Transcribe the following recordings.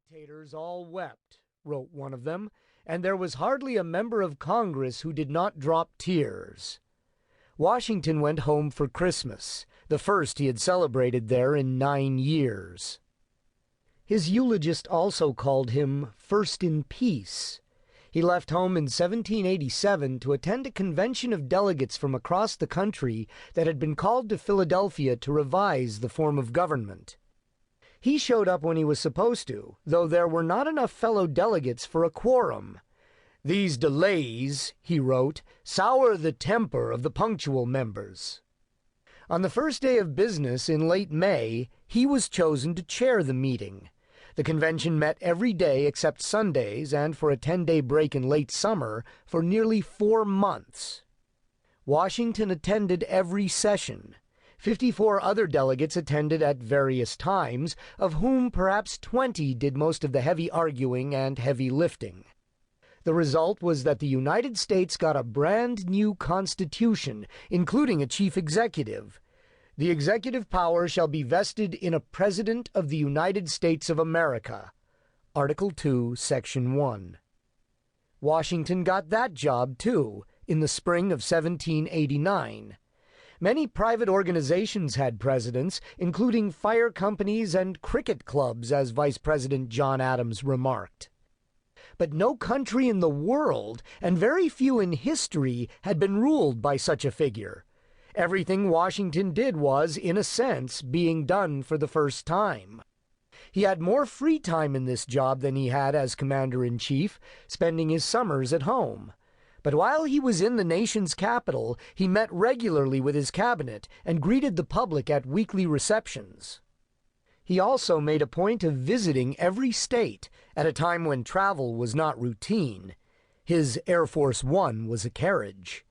spectators all wept, wrote one of them, and there was hardly a member of Congress who did not drop tears. Washington went home for Christmas, the first he had celebrated there in 9 years. His eulogist also called him first in peace. He left home in 1787 to attend a convention of delegates from across the country that had been called to Philadelphia to revise the form of government. He showed up when he was supposed to, though there were not enough fellow delegates for a quorum. "These delays," he wrote, "sour the temper of the punctual members." On the first day of business in late May, he was chosen to chair the meeting. The convention met every day except Sundays, and for a 10-day break in late summer, for nearly 4 months. Washington attended every session. 54 other delegates attended at various times, of whom perhaps 20 did most of the heavy arguing and heavy lifting. The result was that the United States got a brand new constitution, including a chief executive. "The executive power shall be vested in a President of the United States of America." Article 2, Section 1. Washington got that job, too, in the spring of 1789. Many private organizations had presidents, including fire companies and cricket clubs, as Vice President John Adams remarked. But no country in the world, and very few in history, had been ruled by such a figure. Everything Washington did was, in a sense, being done for the first time. He had more free time in this job than he had as commander-in-chief, spending his summers at home. But while he was in the nation's capital, he met regularly with his cabinet and greeted the public at weekly receptions. He also made a point of visiting every state at a time when travel was not routine. His Air Force One was a carriage.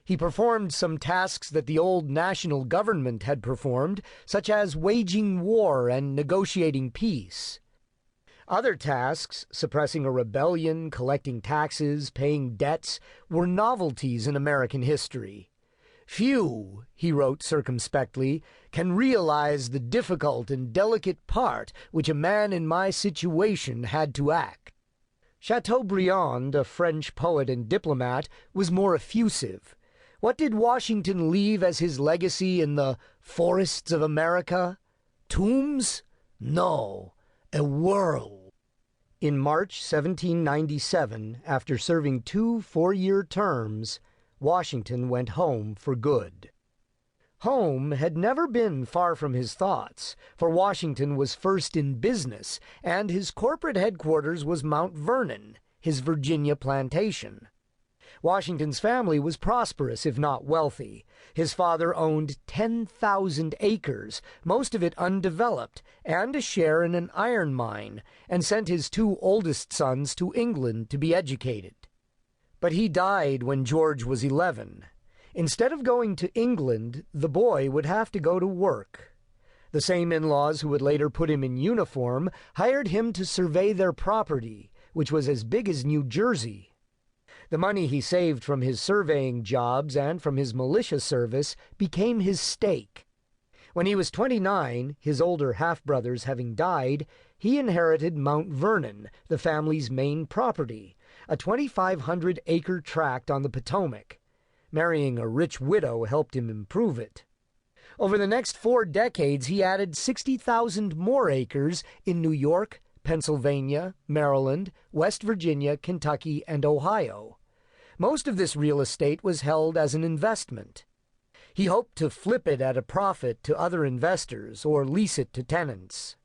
He performed some tasks that the old national government had performed, such as waging war and negotiating peace. Other tasks, suppressing a rebellion, collecting taxes, paying debts, were novelties in American history. "Few," he wrote circumspectly, "can realize the difficult and delicate part which a man in my situation had to act." Chateaubriand, a French poet and diplomat, was more effusive. What did Washington leave as his legacy in the forests of America? Tombs? No, a world. In March 1797, after serving 2 4-year terms, Washington went home for good. Home had never been far from his thoughts, for Washington was first in business, and his corporate headquarters was Mount Vernon, his Virginia plantation. Washington's family was prosperous, if not wealthy. His father owned 10,000 acres, most of it undeveloped, and a share in an iron mine, and sent his 2 oldest sons to England to be educated. But he died when George was 11. Instead of going to England, the boy would have to go to work. The same in-laws who would later put him in uniform hired him to survey their property, which was as big as New Jersey. The money he saved from his surveying jobs and from his militia service became his stake. When he was 29, his older half-brothers having died, he inherited Mount Vernon, the family's main property, a 2,500-acre tract on the Potomac. Marrying a rich widow helped him improve it. Over the next 4 decades, he added 60,000 more acres in New York, Pennsylvania, Maryland, West Virginia, Kentucky, and Ohio. Most of this real estate was held as an investment. He hoped to flip it at a profit to other investors or lease it to tenants.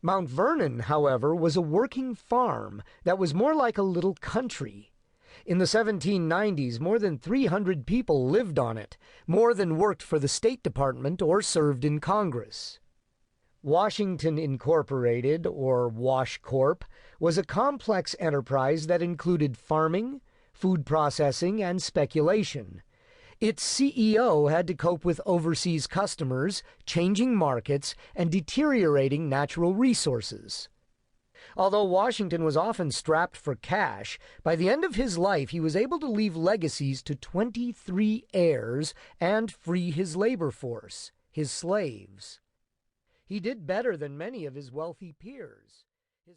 Mount Vernon, however, was a working farm that was more like a little country. In the 1790s, more than 300 people lived on it, more than worked for the State Department or served in Congress. Washington Incorporated, or Wash Corp., was a complex enterprise that included farming, food processing, and speculation. Its CEO had to cope with overseas customers, changing markets, and deteriorating natural resources. Although Washington was often strapped for cash, by the end of his life he was able to leave legacies to 23 heirs and free his labor force, his slaves. He did better than many of his wealthy peers.